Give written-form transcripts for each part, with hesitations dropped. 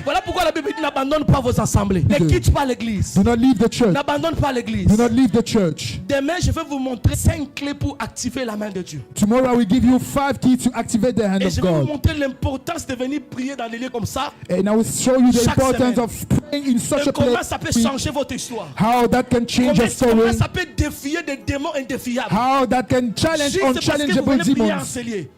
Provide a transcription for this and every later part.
Voilà pourquoi la Bible dit n'abandonne pas vos assemblées. Ne quitte pas l'église. Do not leave the church. N'abandonne pas l'église. Do not leave the church. Demain, je vais vous montrer 5 clés pour activer la main de Dieu. Tomorrow I will give you 5 keys to activate the hand Et of je vais vous God. montrer l'importance de venir prier dans les lieux comme ça. And I will show you the Chaque importance semaine. of praying in such Et a comment place. ça peut changer votre histoire. How that can change your Comment story. ça peut défier des démons indéfiables. How that can challenge Juste parce que vous unchallengeable venez prier en demons. cellier.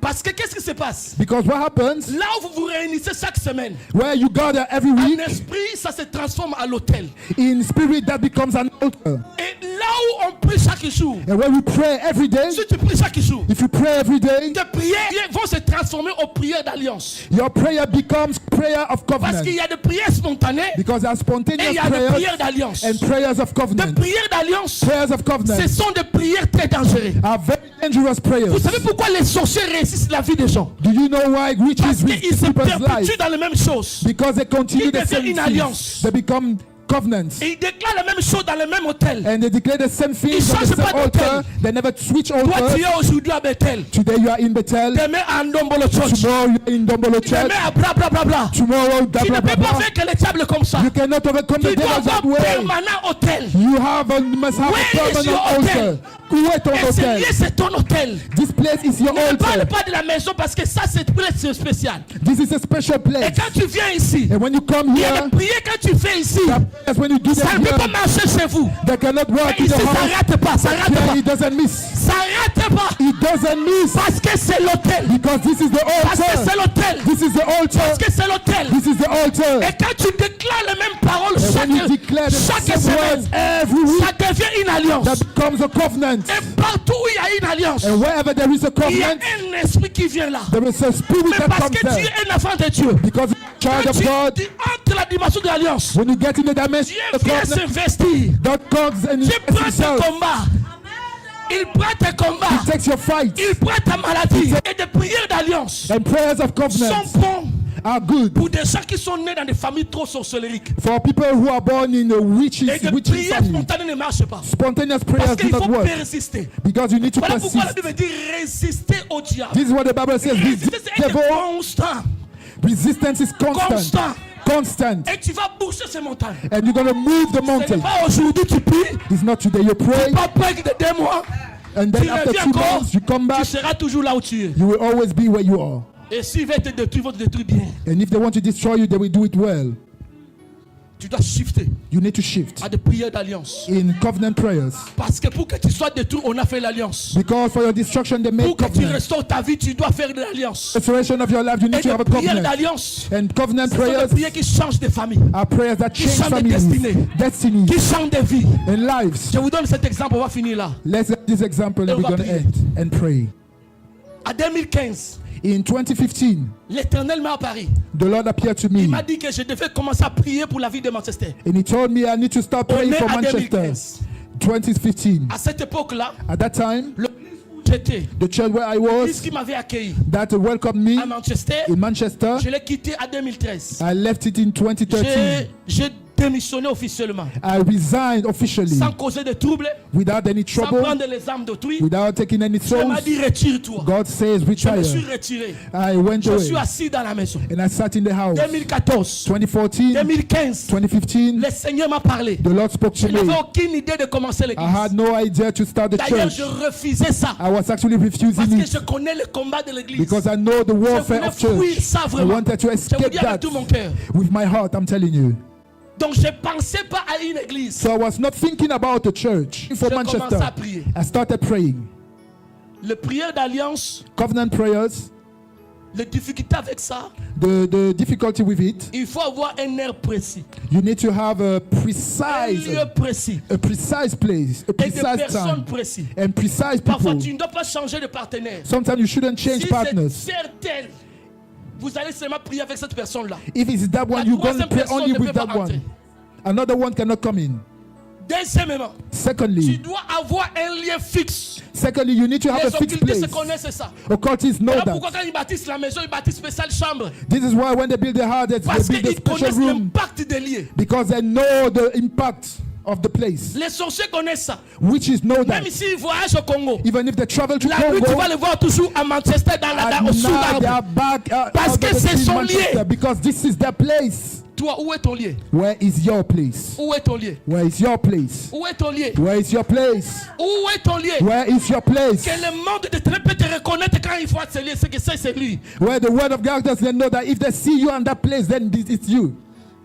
Parce que qu'est-ce qui se passe? Because what happens Là où vous vous réunissez chaque semaine, where you gather every en week, esprit, ça se transforme à l'autel. in spirit that becomes an altar. Et là où on prie chaque jour, And when we pray every day, si tu pries chaque jour, if you pray every day, tes prières vont se transformer en prières d'alliance. your prayer becomes prayer of Parce covenant. qu'il y a des prières spontanées Because there are et il spontaneous y a des prayers prières d'alliance. and prayers of Des covenant. prières d'alliance, Prayers of covenant ce sont des prières très dangereuses. are very dangerous prayers. Vous savez pourquoi les sorciers réussissent la vie des gens? Do you know why witches Parce with qu'ils se people's lives? perpétuent dans les mêmes choses. Because they continue Ils the same deviennent une things. alliance. They become covenants. Et ils déclarent la même chose dans le même hôtel. And they declare the same things on the changent pas same d'hôtel. altar. They never switch Toi, tu altars. es aujourd'hui à Bethel. Today you are in Bethel. Demain à Ndombolo Church. Tomorrow you are in Dombolo Church. Demain à bla bla bla bla. Tomorrow blah Tu ne blah blah peux pas blah. faire que les tables comme ça. You cannot overcome Tu the dois devil avoir that way. permanent hôtel. You must have Where a is permanent your altar. hotel? Où est ton Et ce hôtel? lieu, c'est ton hôtel. This place is your Ne parle altar. pas de la maison parce que ça, c'est très spécial. This is a special Et place. quand tu viens ici, And when you come il y a here, des prières que tu fais ici. that's when you do Ça them ne peut pas here. marcher chez vous. They cannot walk Et in ici, the ça house. rate pas, ça rate Here pas. he doesn't miss. Ça rate pas. He doesn't miss. Parce que c'est l'hôtel. Because this is the Parce que c'est altar. l'hôtel. This is the altar. Parce que c'est l'hôtel. This is the altar. Et quand tu déclares les mêmes paroles And when you declare the chaque same words semaine, every week, ça devient une alliance. that becomes a covenant. Et partout où il y a une alliance, And wherever there is a il y a covenant, un esprit qui vient là. there is a spirit Mais that parce comes que tu there. es un enfant de Dieu. Because child Quand of tu God, entres la dimension de l'alliance, when you get in the dimension Dieu of the vient covenant, s'investir. God comes and Dieu he prend tes himself. combats. Il prend tes combats. Takes your fight. Il prend ta maladie. Et des prières d'alliance And prayers of covenant sont bons are good pour des gens qui sont nés dans des familles trop sorcelériques. for people who are born in a witches Et des family. prières spontanées ne marchent pas. Spontaneous Parce prayers do qu'il not faut work persister. because you need to Voilà pourquoi la persist. Bible dit résister au diable. This is what the Bible says. Résister, Resist c'est être devil. constant. Resistance is constant. Constant. Constant. Et tu vas boucher ces montagnes. And you're going to move the Ce n'est mountain. pas aujourd'hui tu pries, It's not today you pray. pas après de 2 mois. And then Tu after reviens 2 encore, months, you come tu back. seras toujours là où tu es. You will always be where you are. Et s'ils veulent te détruire, ils vont te détruire bien. And if they want to destroy you, they will do it well. Tu dois shifter You need to shift à des prières d'alliance. in covenant prayers. Parce que pour que tu sois détruit, on a fait l'alliance. Because for your destruction, they Pour make que tu covenant. restaures ta vie, tu dois faire de l'alliance. Restoration of your life, you need Et to have a des prières covenant. d'alliance, And covenant ce sont des prayers prières qui changent des familles, are prayers that change changent des families, destinies, qui changent des vies. and lives. Je vous donne cet exemple, on va finir là. Let's have this example and on we're va going to prier. end and pray. En 2015, In 2015, l'Éternel m'a apparu. the Lord appeared to Il me m'a dit que je devais commencer à prier pour la vie de Manchester. and he told me I need to start On praying est for en Manchester. 2015. 2015. À cette époque-là, At that time, l'église où j'étais, the church where I l'église was qui m'avait accueilli that welcomed me à Manchester, in Manchester, je l'ai quitté en 2013. I left it in 2013. J'ai démissionné officiellement, I resigned officially sans causer de troubles, without any sans trouble, prendre les armes d'autrui. without taking any Dieu m'a souls. dit retire-toi. God says Je me retire. suis retiré. I went Je suis away assis dans la maison. and I sat in the house. 2014, 2014, 2015, 2015, le Seigneur m'a parlé. the Lord spoke Je to n'avais me. aucune idée de commencer I had l'église. no idea to start the D'ailleurs, church. je refusais ça. I was actually Parce refusing que it je connais le combat de l'église. because I know the Je warfare voulais of fuir church. ça I vraiment. wanted to Je vous escape dis avec that tout mon cœur. with my heart, I'm telling you. Donc je ne pensais pas à une église. So I was not thinking about a church for Je commençais Manchester. à prier. I started praying. Les prières d'alliance, Covenant prayers, les difficultés avec ça, the difficulty with it, il faut avoir un air précis, you need to have a un precise lieu précis place, a et des precise personnes time, précises. and precise Parfois, people. tu ne dois pas changer de partenaire. Sometimes you shouldn't change Si c'est partners. certain, vous allez seulement prier avec cette personne-là. If it's that La one, you're going to troisième pray personne only ne with peut pas that entrer. one. Another one cannot come in. Deuxièmement, tu Secondly, dois avoir un lieu fixe. you need to have Les a fixed occultés se place. connaissent ça. Occultists know Voilà that. pourquoi quand ils bâtissent la maison, ils bâtissent spéciale chambre. This is why when they build the house, they Parce build a qu'ils special connaissent room l'impact des lieux. because they know the impact. of the place. Les sorciers connaissent ça. Witches know that. Même s'ils voyagent au Congo, Even if they travel to la nuit, tu Congo, vas les voir toujours à Manchester, and au sous now they l'arbre. are back Parce out que of the c'est sea in son Manchester, lieu. because this is their place. Toi, où est ton lieu? Where is your place? Où est ton lieu? Where is your place? Où est ton lieu? Where is your place? Où est ton lieu? Where is your place? Que le monde de ténèbres peut te reconnaître quand il voit ce lieu, c'est que c'est lui. Where the word of God does they know that if they see you on that place, then this is you.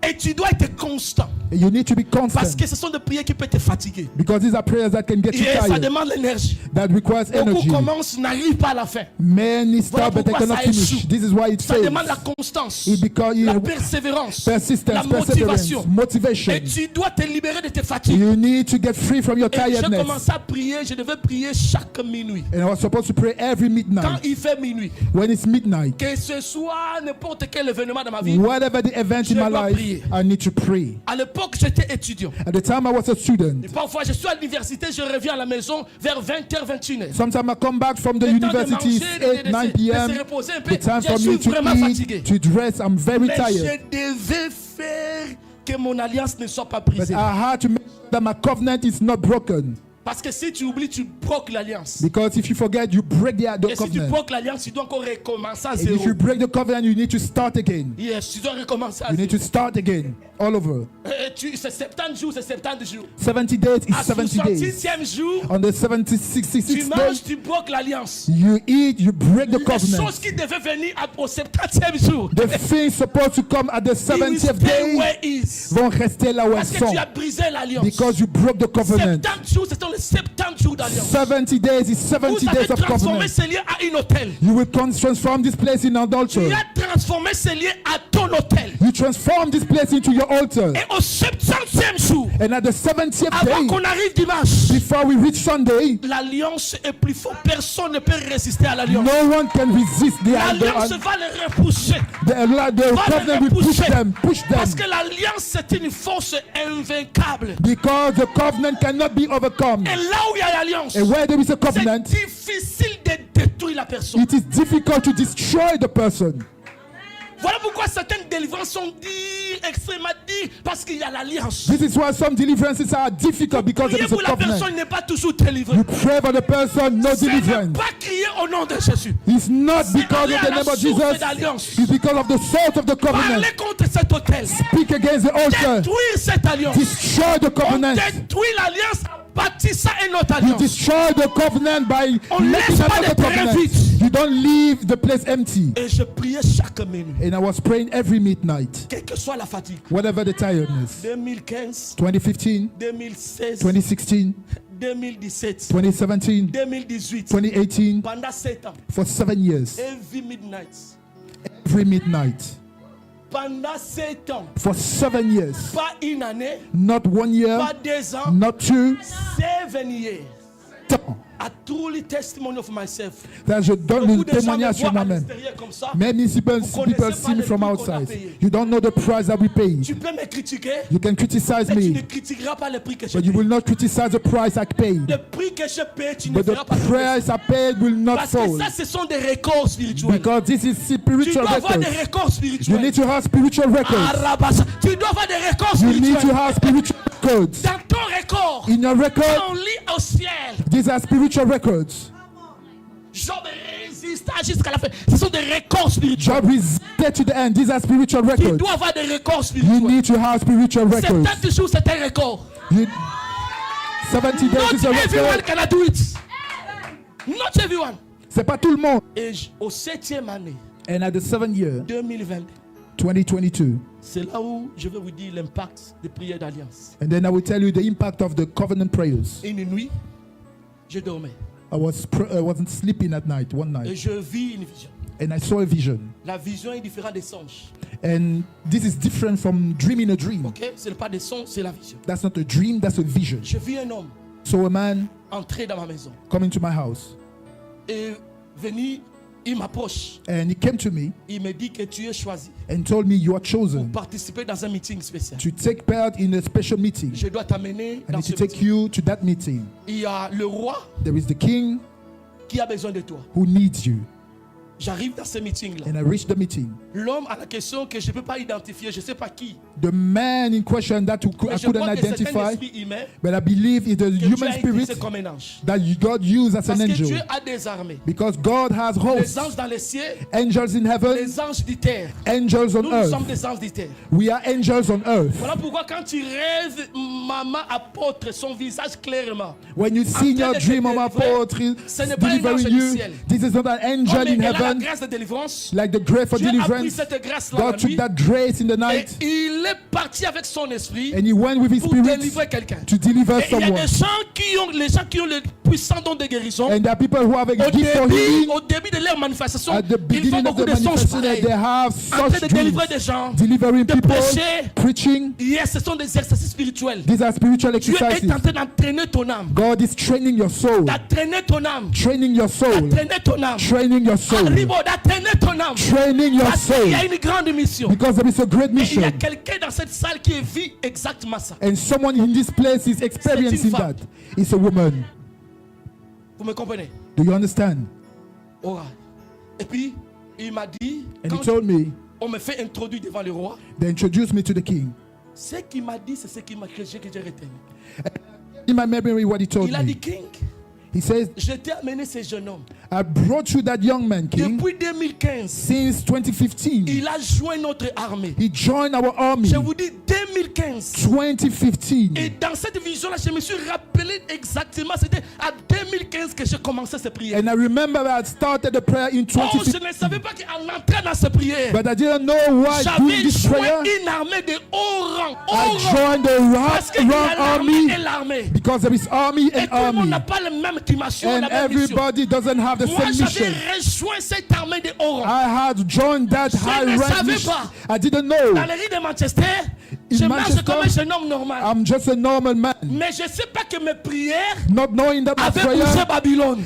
Et tu dois être constant. You need to be Parce constant, que ce sont des prières qui peuvent te fatiguer. because these are prayers that can get you Et ça tired, demande l'énergie. that requires Beaucoup energy. commencent, n'arrivent pas à la fin. Many stop, but they pourquoi cannot ça finish. échoue. This is why it Ça fails. demande la constance, It because la persévérance, la persistence, motivation. perseverance, motivation. Et tu dois te libérer de tes fatigues. You need to get free from your Et je tiredness. commençais à prier, je devais prier chaque minuit. And I was supposed to pray every Quand midnight. il fait minuit, When it's midnight, que ce soit n'importe quel événement dans ma vie, whatever the event Je in my dois life, prier. I need to pray. à l'époque j'étais étudiant. At the time I was a student. Et parfois je suis à l'université, je reviens à la maison vers 20h, 21h. Sometimes I come back from the Le temps de university, manger, 8, 9 de p.m. se reposer un peu. The time Je for suis me to vraiment fatigué. eat, to dress. I'm very Mais tired. je devais faire que mon alliance ne soit pas But brisée. I had to make sure that my covenant is not broken. Parce que si tu oublies, tu broques l'alliance. Because if you forget, you break the Et si tu covenant. broques l'alliance, tu dois encore recommencer à And zéro. if you break the covenant, you need to start again. Yes, tu dois recommencer à You need zéro. to start again, all over. C'est 70 jours, c'est 70 jours. 70 days is À 70 days. 66e jour, On the tu 66th manges, day, tu broques l'alliance. you eat, you break the Les covenant. choses qui devaient venir au 70e jour, The things supposed to come at the it will 70th stay day where is. vont rester là où elles Parce que sont. tu as brisé l'alliance. Because you broke the covenant. 70 jours, ce sont les 70 jours d'alliance. 70 days is Vous 70 avez days of transformé covenant. ce lieu à un hôtel. You will transform this place in an altar. Tu as transformé ce lieu à ton hôtel. You transform this place into your altar. Et au 70e jour, And at the 70th avant day, qu'on arrive dimanche, before we reach Sunday, l'alliance est plus forte. Personne ne peut résister à l'alliance. no one can resist L'alliance va les repousser. the covenant will push them, Parce que l'alliance, c'est une force invaincable. because the covenant cannot be overcome. Et là où il y a l'alliance, And where there is a c'est covenant, difficile de détruire la personne. it is difficult to destroy the person. Voilà pourquoi certaines délivrances sont dites, extrêmement dites, parce qu'il y a l'alliance. This is why some deliverances are difficult because there Prier is a pour la personne covenant. n'est pas toujours délivrée. You pray for the person, no Ce n'est deliverance. pas crier au nom de Jésus. It's not because aller of à the la name of source Jesus, d'alliance. it's because of the source of the covenant. Parlez contre cet hôtel. Speak against the altar. Détruire cette alliance. Destroy the On covenant. détruit l'alliance en bâtissant une autre You alliance. destroy the covenant by On making laisse pas another les terrains covenant. vides. You don't leave the place empty. Et je priais chaque minute. And I was praying every midnight, Quelle que soit la fatigue. whatever the tiredness. 2015, 2015, 2016, 2016, 2017, 2017, 2018. 2018, Pendant 7 ans. for 7 years, Every midnight. every midnight, Pendant 7 ans. for 7 years, Pas une année. not 1 year, Pas 2 ans. not 2, 7 years. 7 ans. A truly testimony of myself. That je donne Beaucoup le de gens me témoignage sur voient à moi-même. l'extérieur comme ça. Many people connaissez see pas me le from prix qu'on a outside. payé. You don't know the price that we paid. Tu peux me critiquer, You can criticize mais tu ne me, critiqueras pas le prix que j'ai but you payé. will not criticize the price I paid. Le prix que je paye, tu ne But the feras pas tomber. price I paid will not Parce que fall. ça, ce sont des records spirituels. Because this is Tu spiritual dois avoir des records. records You spirituels. need to have spiritual records. Arabasa. Tu dois avoir des records You need to spirituels. have spiritual records. Dans ton record, In your record, on lit au ciel. these are spiritual records. Job résista jusqu'à la fin. Ce sont des records spirituels. Job resisted to the end. These are spiritual Tu records. dois avoir des records You spirituels. need to have spiritual records. 70 jours, c'est un record. You, 70 days is Not a everyone record. can do it. Not everyone. C'est pas tout le monde. Et au 7e année, And at the 7th year, 2020, 2022, c'est là où je vais vous dire l'impact des prières d'alliance. and then I will tell you the impact of the covenant prayers. Une nuit, je dormais I wasn't sleeping at night, one et night, je vis une vision. and I saw a vision. La vision est différente des songes. And this is different from dreaming a dream. Ok? Ce n'est pas des songes, c'est la vision. That's not a dream, that's a vision. Je vis un homme So a man entrer dans ma maison coming to my house, et venir, il m'approche. and he came to me Il me dit que tu es choisi and told me, you are pour chosen participer dans un meeting spécial. to take part in a special meeting. Je dois t'amener I dans need ce to take meeting. you to that meeting. Il y a le roi There is the king qui a besoin de toi. who needs you. J'arrive dans ce meeting-là. And I reached the meeting. L'homme a la question que je ne peux pas identifier, je ne sais pas qui. The man in question that I Mais je couldn't crois que c'est un identify, esprit humain but I believe it's the que Dieu human a spirit utilisé comme un ange. that God used as Parce an que Dieu angel. a des armées. Because God has Les hosts, anges dans les cieux, angels in heaven, les anges du terre. angels on Nous, nous sommes earth. des anges du terre. We are angels on earth. Voilà pourquoi quand tu rêves, maman apôtre, son visage clairement. When you see in your dream of my poetry Ce n'est pas un ange delivering du you, ciel. this is not an Oh, angel mais in elle a la heaven, grâce de délivrance. like the grace for Dieu a pris deliverance. cette grâce-là God en took lui. that grace in the Et night il est parti avec son esprit and he went with his pour spirit délivrer quelqu'un. to deliver Et il y a someone. des gens qui ont le puissant don de guérison. And there are people who have a Au gift for healing. début de leur manifestation, At the ils font beginning of beaucoup the de songes manifestation, pareils. they have En train such de dreams, délivrer des gens, delivering de people, prêcher. preaching. Yes, ce sont des exercices spirituels. These are spiritual Dieu est exercises. en train d'entraîner ton âme. God is training your soul, D'entraîner ton âme. training your soul, D'entraîner ton âme. training your soul, Arrivo, d'entraîner ton âme. training your Parce qu'il soul. y a une grande mission. Because there is a great Et il y mission. a quelqu'un dans cette salle qui vit exactement ça. And someone in this place is experiencing femme. that. It's a woman. Vous me comprenez? Do you understand? Alright. Et puis, il m'a dit, And he quand told me, on me fait introduire devant le roi, they introduced me to the king. ce qu'il m'a dit, c'est ce qu'il m'a que j'ai retenu. In my memory, what he told Il a dit, me, King, he says, je t'ai amené ce jeune homme. I brought you that young man, king, Depuis 2015, since 2015. il a joint notre armée. He joined our army. Je vous dis 2015. 2015. Et dans cette vision-là, je me suis rappelé exactement, c'était à 2015 que j'ai commencé cette prière. And I remember I had started the prayer in Oh, je 2015. ne savais pas qu'en entrant dans cette prière, But I didn't know why doing j'avais this joint prayer. une armée de haut rang. I Haut rang. joined the Parce qu'il y a round l'armée army et l'armée. because there is army Et and tout le monde army. n'a pas la même dimension, And la même mission. everybody doesn't have the Moi, same j'avais mission. rejoint cette armée de haut rang. I had joined that high ne rank savais mission. pas. I didn't know. Dans les rues de Manchester, In je marche Manchester, comme un jeune homme normal. I'm just a normal man. Mais je ne sais pas que mes prières Not knowing that my avaient bougé prayer Babylone.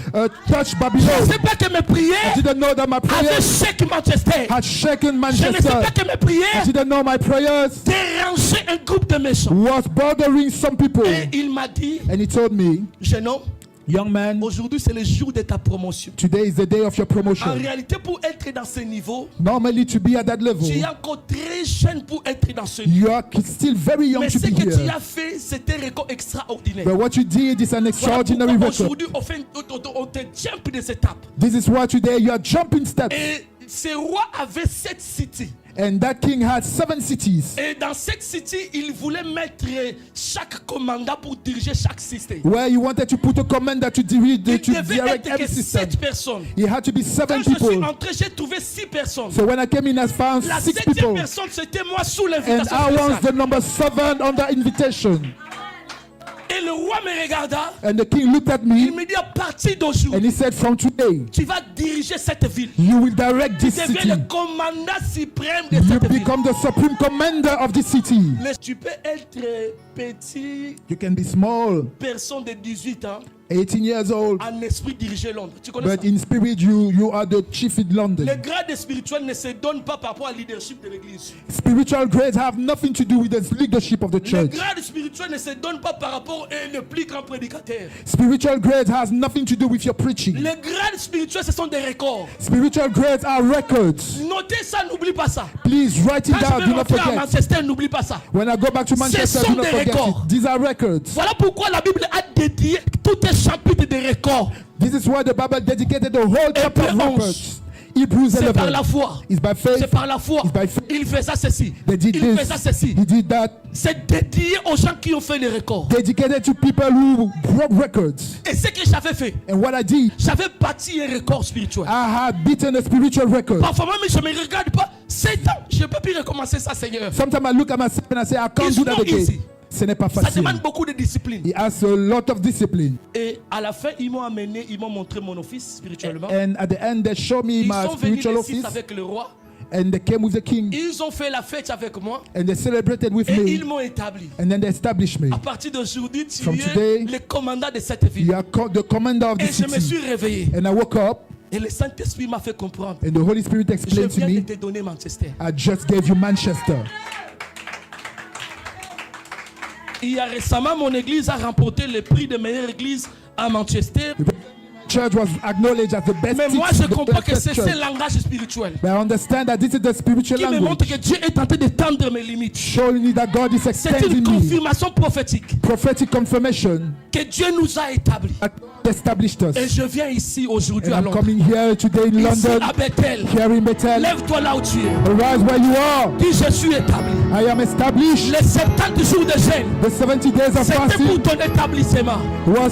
touched Je ne Babylon. sais pas que mes I prières didn't know that my avaient prayers shaké Manchester. had shaken Je ne Manchester. sais pas que mes I prières didn't know my prayers dérangeaient un groupe de méchants. was bothering some people. Et il m'a dit, And he told me, jeune homme, young man, aujourd'hui c'est le jour de ta promotion. today is the day of your En promotion. réalité, pour être dans ce niveau, Normally to be at that tu level, es encore très jeune pour être dans ce niveau. you are still very young Mais to ce be que tu here. as fait, c'était un record extraordinaire. But what you did is an Voilà extraordinary pourquoi record. aujourd'hui, on te jump des étapes. This is why today you are jumping steps. Et ce roi avait 7 cités. And that king had 7 cities Et dans cette city, il voulait mettre chaque commandant pour diriger chaque système. where he wanted to put a commander to Il direct devait direct être every que system. 7 personnes. He had to be 7 Quand je suis people. entré, j'ai trouvé 6 personnes. So when I came in, I found La 6 7e people. personne, c'était moi sous And l'invitation I was spéciale. the number 7 on the invitation. Et le roi me regarda. And the king looked at Il me me dit, à partir and d'aujourd'hui, he said, from today, tu vas diriger cette ville. you will direct Tu this city. deviens le commandant suprême de You cette ville. become the supreme commander of the city. Mais tu peux être petit, You can be small, personne de 18 ans, 18 years old, en esprit diriger Londres. Tu connais but ça? in spirit you are the chief in London. Les grades spirituels ne se donnent pas par rapport au leadership de l'église. Spiritual grades have nothing to do with the leadership of the Les church. grades spirituels ne se donnent pas par rapport au plus grand prédicateur. Spiritual grades has nothing to do with your preaching. Les grades spirituels, ce sont des records. Spiritual grades are records. Notez ça, n'oublie pas ça. Please write it Quand down, je do vais not rentrer à forget. Manchester, n'oublie pas ça. When I go back to Manchester, sont do not des forget records. it. These are records. Voilà pourquoi la Bible a dédié tout un chapitre de records. This is why the Bible dedicated the whole chapter of Hébreux 11. records. Hebrews C'est par la 11. foi. It's by faith. C'est par la foi. It's by faith. Il fait ça, ceci. They did Il fait ça, this. ceci. He did that. C'est dédié aux gens qui ont fait les records. Dedicated to people who broke records. Et ce que j'avais fait, And what I did, j'avais bâti un record spirituel. I had beaten a spiritual record. Parfois même, je ne me regarde pas. C'est temps, je ne peux plus recommencer ça, Seigneur. Sometimes I look at myself and I say, I can't It's do that not again. easy. Ce n'est pas Ça facile. demande beaucoup de discipline. He has a lot of discipline. Et à la fin, ils m'ont amené, ils m'ont montré mon office spirituellement. And at the end, they showed me Ils my sont venus spiritual les 6 office. avec le roi. And they came with the king. Ils ont fait la fête avec moi. And they celebrated with Et me. ils m'ont établi. And then they established me. À partir d'aujourd'hui, tu From es today, le commandant de cette ville. You are the commander of the Et je me city. suis réveillé. And I woke up Et le Saint-Esprit m'a fait comprendre. and the Holy Spirit Je explained to viens de me, te donner Manchester. I just gave you Manchester. Il y a récemment, mon église a remporté le prix de meilleure église à Manchester. church was acknowledged as the best Mais moi, je teaching, the comprends que best c'est ce church. langage spirituel But I understand that this is the spiritual qui me montre language, que Dieu est en train d'étendre mes limites. showing me that God is C'est une extending me. confirmation prophétique Prophetic confirmation que Dieu nous a établis. that God established us. Et je viens ici aujourd'hui And à I'm Londres. coming here today in Ici London, à Bethel. here in Bethel. Lève-toi là où tu es. Arise where you are. Dis, je suis établi. I am established. Les 70 jours de jeûne, The 70 days of c'était pour fasting ton établissement. was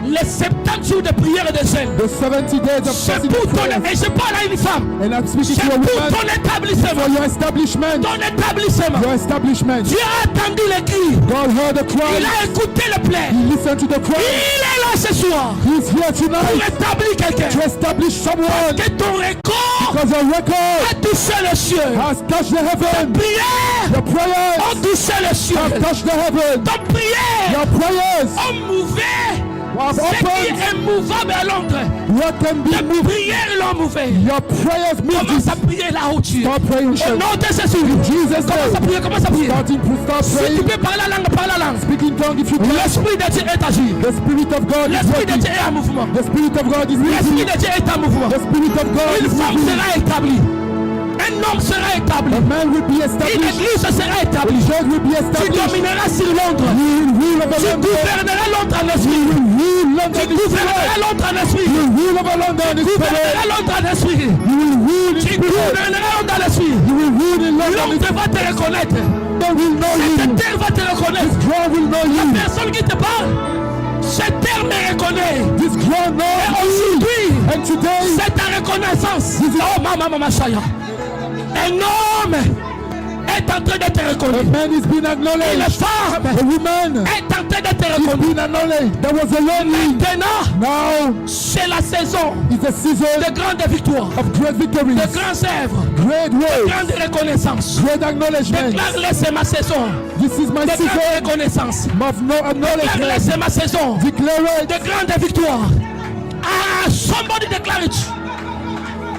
Les 70 jours de prière et de jeûne, the 70 days of c'est fasting pour and ton... prayer. Et je parle à une femme. And I'm speaking C'est to a pour woman ton établissement. for your establishment. Ton établissement. Your establishment. Dieu a entendu les cris. God heard the Il cry. a écouté le plaid. He listened to the Il cry. est là ce soir He's here pour tonight établir quelqu'un. to establish someone, Que ton record because your record a touché le ciel. has touched the heaven. Prière Your prayers ont touché le have ciel. touched the heaven. Ton prière Your prayers ont mouvé have ce qui opened est mouvable à Londres. what can be Tes moved. prières l'ont mouvé. Your prayers moved Commence it. à prier là où tu es. Start praying. Au nom de Jésus. Jesus' Commence à name. prier, commence à prier. Start Si tu praying. peux parler la langue, parle la langue. Speak in tongue if you can. L'Esprit de Dieu est agi. The Spirit of God is L'Esprit de working. Dieu est en mouvement. The Spirit of God is L'Esprit moving. de Dieu est en mouvement. The Spirit of God Une is femme moving. sera établie. Un homme sera établi. A man will be Une established. église sera The établie. church will be Tu established. domineras sur Londres. You will rule over Tu London. gouverneras Londres en You esprit. will rule London Tu in gouverneras spirit. Londres en esprit. You will rule over London in Tu spirit. gouverneras Londres en esprit. You will rule in Tu spirit. gouverneras Londres en esprit. You will rule in London in Londres va te reconnaître. They will know Cette you. terre va te reconnaître. This ground will know La you. personne qui te parle, cette terre me reconnaît. This ground knows you. Aujourd'hui, And today, c'est ta reconnaissance. Oh, maman, Shaya. Un homme est en train de te a reconnaître. man is being Une acknowledged. femme A woman est en train de te is reconnaître. being acknowledged. There was a learning. Maintenant, Now c'est la saison is a season de grandes victoires, of great victories, de grandes œuvres, great de words, grandes reconnaissances. great acknowledgement. Déclare-le, c'est ma saison. This is my De season grandes reconnaissances. of no Déclare-le, acknowledgement. c'est ma saison. Declare it. De grandes victoires. Ah, somebody declare it.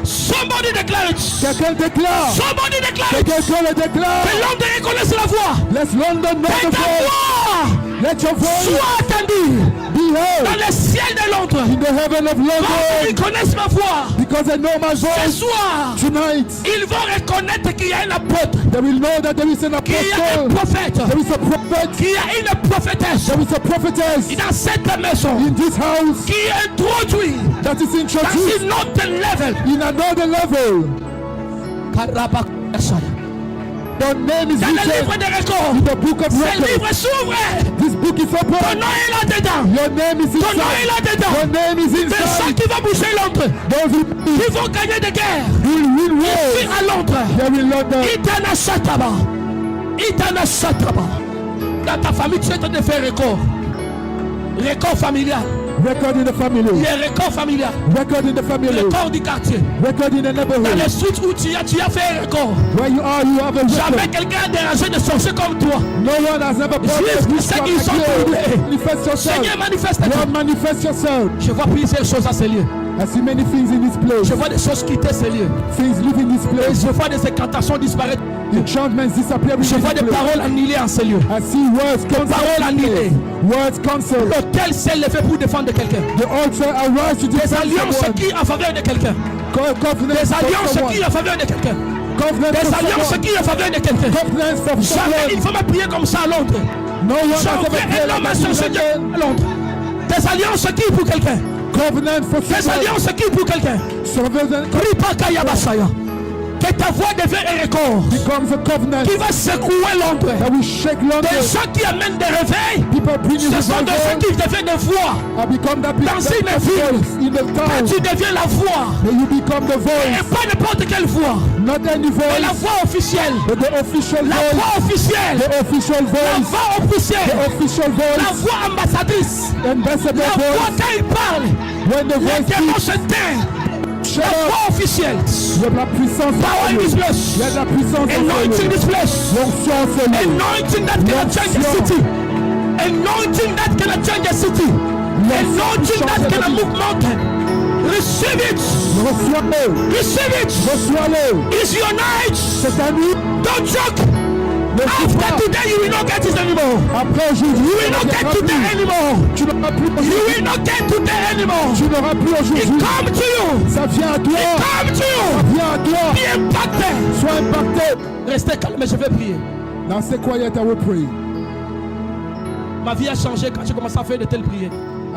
Somebody declare it. Quelqu'un déclare. Somebody declare it. Quelqu'un le déclare. Que Londres reconnaisse la voix. Let London know Que the ta voice. voix Let your voice soit entendue be dans heard le ciel de Londres. in the heaven of Quand London. ils connaissent ma voix, Because they know my ce voice soir, tonight. ils vont reconnaître qu'il y a un apôtre, They will know that there is an qu'il y a un apostle. prophète, There is a prophet. qu'il y a une prophétesse There is a prophetess dans cette maison in this house qui introduit that is dans introduced une autre level. in another level. Your name is Dans le livre written des records, in the book of ce records. livre s'ouvre. This book is Ton open. nom est là-dedans. Your name is Ton nom est inside. là-dedans. Your name is Des gens inside. qui vont bouger Londres, Those who qui vont gagner des guerres. will win Ici wars à Londres. here in London. Itana Sataba. Itana Sataba. Dans ta famille, tu es en train de faire record. Record familial. Record in the family. Les records familial. Record in the family. Record du quartier. Record in the Dans neighborhood. les suites où tu as fait un record. Where you are, you have a Jamais record. quelqu'un a dérangé de sorcier comme toi. No one has ever brought Juste a ceux qui witchcraft sont like you. troublés. Manifest yourself. Seigneur, manifeste-toi. Lord, manifest yourself. Je vois plusieurs choses à ce lieu. I see many things in this place. Je vois des choses quitter ce lieu. Things live in this Et place. je vois des incantations disparaître. Enchantments disappear in Je vois this des place. paroles annulées en ce lieu. I see words paroles cancelled. annulées. Words cancelled. L'autel s'est levé pour défendre quelqu'un. The altar arise to Des defend alliances someone. qui en faveur de quelqu'un. Covenants Des for alliances someone. qui en faveur de quelqu'un. Covenants Des for alliances someone. qui en faveur de quelqu'un. Covenants for Jamais une someone. femme a prié comme ça à Londres. No one has Jamais ever prayed un homme a like cherché this Dieu again. à Londres. Des alliances qui pour quelqu'un. Covenant for Des someone. alliances qui pour quelqu'un. Covenant Ripaka Yabasaya. Que ta voix devienne un record becomes a covenant qui va secouer Londres. that will shake London. Des gens qui amènent des réveils. People bring you Ce sont des gens revival. qui deviennent des voix. I become that Dans une ville. in the Quand town. tu deviens la voix. May you become the Et voice, pas n'importe quelle voix. not any Mais la voice, voix officielle. but the official La voice. voix officielle. The official La voice. voix officielle. The official La voice. voix ambassadrice. Ambassador La voix voice. quand il parle. When the Les voice démons speaks, se taisent. shut La up. voix officielle. Il y a de la puissance Power in en this nous. place. Il y a de la puissance en Anointing nous. this place. L'onction en nous. Anointing that can change the city. Anointing that can change the city. Anointing that can move mountain. Receive it. Reçois-le. Receive it. Reçois-le. It's your night. C'est à nous. Don't joke. After today, you will not get it anymore. Après aujourd'hui, You will not get today anymore. tu n'auras plus You aujourd'hui. will not get today anymore. Tu n'auras plus It aujourd'hui. come to you. Ça vient à toi. It come to Ça you. vient à toi. Be impacted. Sois impacté. Restez calme, je vais prier. Now stay quiet, I will pray. Ma vie a changé quand j'ai commencé à faire de telles prières.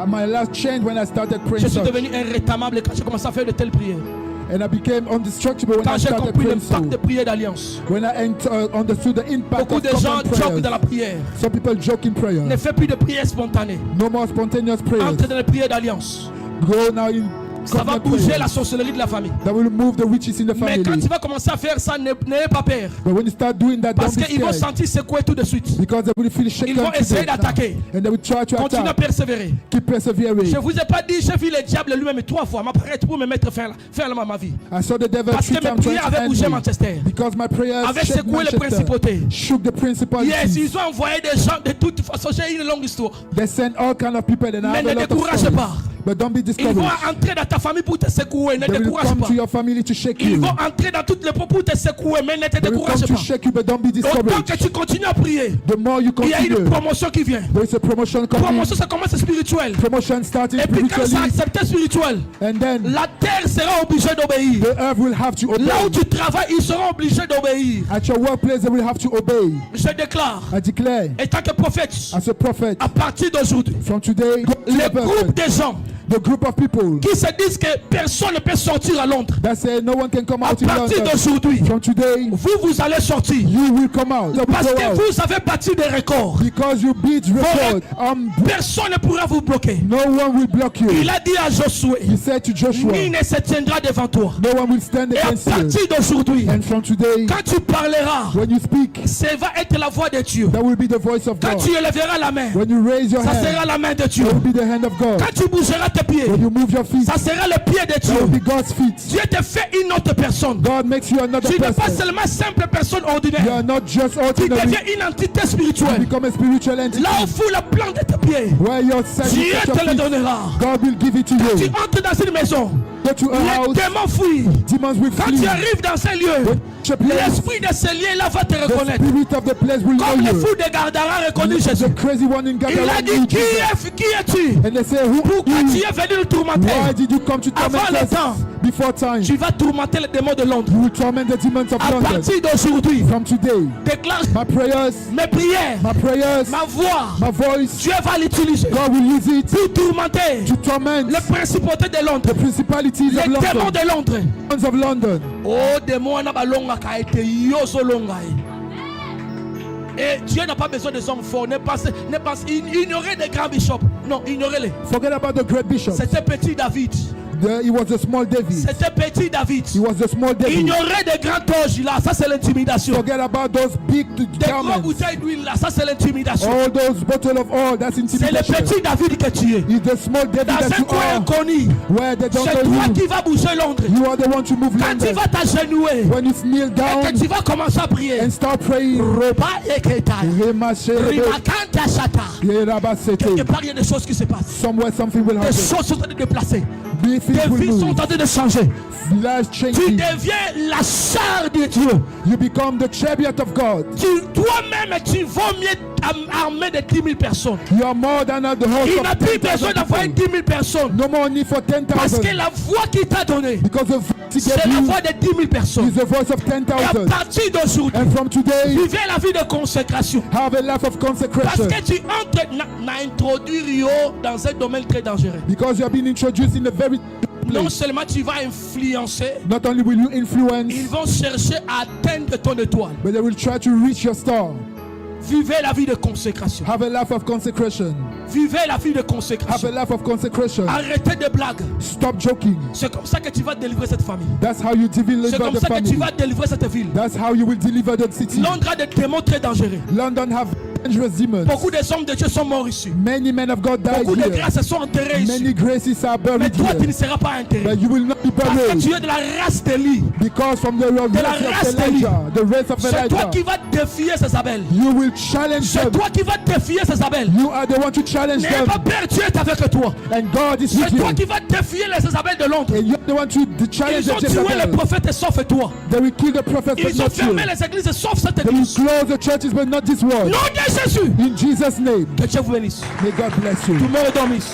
My life changed when I started Je praying suis such. devenu irrétamable quand j'ai commencé à faire de telles prières. And I became indestructible when Quand I j'ai started compris praying l'impact so. des prières d'alliance. When I understood the impact Beaucoup of de gens common joquent dans prayers. la prière. Some people joke in prayer. Ne fais plus de prières spontanées. No more spontaneous prayers. Entre dans les prières d'alliance. Go now in Ça va covenant bouger prayers. la sorcellerie de la famille. That will move the witches in the Mais quand family. tu vas commencer à faire ça, n'ayez pas peur. But when you start doing that, Parce don't be qu'ils vont scared. sentir secouer tout de suite. Because they will feel shaken Ils vont essayer today. d'attaquer. And they will try to Continue à attack. persévérer. Keep persevering. Je ne vous ai pas dit, j'ai vu le diable lui-même 3 fois m'apparaître pour me mettre faire ma vie. I saw the devil Parce 3 que mes times trying prières to avaient end bougé me. Manchester. Because my prayers Avaient shook secoué les Manchester. principautés. Shook the Yes, principalities. ils ont envoyé des gens de toute façon. J'ai une longue histoire. They send all kind of people and I Mais have ne a lot of décourage stories. pas. But don't be Ils vont discouraged. entrer dans ta famille pour te secouer. Ne They will décourage come pas. to your family to shake Ils you. vont entrer dans toutes les peaux pour te secouer. Mais ne te They will come décourage to pas. shake you, but don't be Autant discouraged. que tu continues à prier, The more you il y a une continue, promotion qui vient. there is a promotion coming. Promotion, ça commence spirituel. Promotion starting Et puis quand ça spiritually, accepté spirituel, and then la terre sera obligée d'obéir. the earth will have to Là où obey. tu travailles, ils seront obligés d'obéir. At your workplace, they will have to obey. Je déclare, I declare, en tant que prophète, as a prophet, à partir d'aujourd'hui, from today, go to les the groupes person, de gens the group of people qui se disent que personne ne peut sortir à Londres, that say no one can come à out in partir London. d'aujourd'hui, From today, vous allez sortir. you will come out. You will Parce go que out. vous avez bâti des records. Because you beat record. Personne ne pourra vous bloquer. No one will block you. Il a dit à Josué, He said to Joshua, nul ne se tiendra devant toi. no one will stand Et à against you. partir d'aujourd'hui, And from today, quand tu parleras, when you speak, ça va être la voix de Dieu. that will be the voice of Quand God. tu élèveras la main, When you raise your ça hand, sera la main de Dieu. that will be the hand of God. Quand tu bougeras tes pieds, When you move your feet, ça sera le pied de that will Dieu. be God's feet. Dieu te fait une autre personne. God makes you another Tu n'es pas person. seulement simple personne You are ordinaire. not just Tu ordinary. deviens une entité You spirituelle. become a spiritual entity. Là où fout la plante de tes pieds, Where your set Dieu you set your te le feet, donnera. God will give it to Tu you. entres dans une maison, Go to a les house, démons fuient. demons will Quand flee. tu arrives dans un lieu, A place, l'esprit de ce lieu-là va te the reconnaître. spirit of the place will Comme know le you. fou de Gardara reconnu Jésus. The crazy one in Il a Gadara dit, knew qui Jesus. es-tu? And they say, who Pourquoi are tu you? es venu nous tourmenter? Why did you come to torment Avant le us temps, before time? tu vas tourmenter les démons de Londres. You will torment the demons of À London. partir d'aujourd'hui, From today, déclare my prayers, mes prières, my prayers, ma voix. my voice, Dieu va l'utiliser God will use it pour tourmenter to torment les principautés de Londres, the principalities les of démons London, de Londres. demons of London. Oh, démons na balonga ka été yoso longa. Et Dieu n'a pas besoin des hommes forts. Ignorez des grands bishops. Non, ignorez-les. Forget about the great bishop. C'était petit David. He was a small David. C'était petit David. He was a small David. Ignorez des grands toges là, ça c'est l'intimidation. Forget about those big Des gros garments. bouteilles d'huile là, ça c'est l'intimidation. All those bottles of oil, that's C'est le intimidation. petit David que tu es. It's the small David Dans that un you coin are, inconnu, where they don't c'est know toi you. qui vas bouger Londres. You are the one to move Quand tu London. vas t'agenouiller When you kneel et down que tu vas commencer à prier. and start praying, Reba eketaya. Remashere, Rimakanta shata. Yerabasete. Quelque part, il y a des choses qui se passent. Somewhere something will Des happen. choses sont en train de déplacer. These things Des will vies sont en move. train de changer. Lives Tu changing. deviens la chair de Dieu. You become the chariot of God. Toi-même, tu vaux mieux armé de 10 000 personnes. You are more than the host Il of n'a plus besoin 10,000 d'envoyer people. 10 000 personnes. No more need for Parce 10,000. que la voix qu'il t'a donnée, Because the voice he c'est gave la you voix de 10 000 personnes. is the voice of Et à 10,000. partir d'aujourd'hui, And from today, vivez la vie de consécration. have a life of Parce consecration. que tu entres à introduire dans un domaine très dangereux. Because you have been introduced in a very Non place. seulement tu vas influencer, Not only will you influence, ils vont chercher à atteindre ton étoile. but they will try to reach your star. Vivez la vie de consécration. Have a life of consecration. Vivez la vie de Have a consécration. life of consecration. Arrêtez de blagues. Stop joking. C'est comme ça que tu vas délivrer cette famille. That's how you C'est deliver comme the ça que tu family. vas délivrer cette ville. That's how you will deliver the city. Londres a des démons très dangereux. London have dangerous demons. Beaucoup des hommes de Dieu sont morts ici. Many men of God died Beaucoup de here. grâces sont enterrées ici. Many graces are Mais buried toi, tu ne here. seras pas enterré. But you will not be Parce que buried. tu es de la race d'Élie. Because from the race race of Elijah, the race of C'est toi qui Elijah, vas défier Jézabel. you will challenge C'est them. toi qui vas défier Jézabel. You are the one to challenge N'aie them. pas peur, Dieu est avec toi. And God is C'est with toi you. qui vas défier les Jézabel de Londres. And you're the one to to challenge Ils ont the tué les Jezebel. prophètes sauf toi. They will kill the prophets, but Ils ont not you. fermé les églises sauf cette They will église. close the churches, but not this one. Nom de Jésus. In Jesus' name, Que Dieu vous bénisse. may God bless you. Tout le monde dormisse.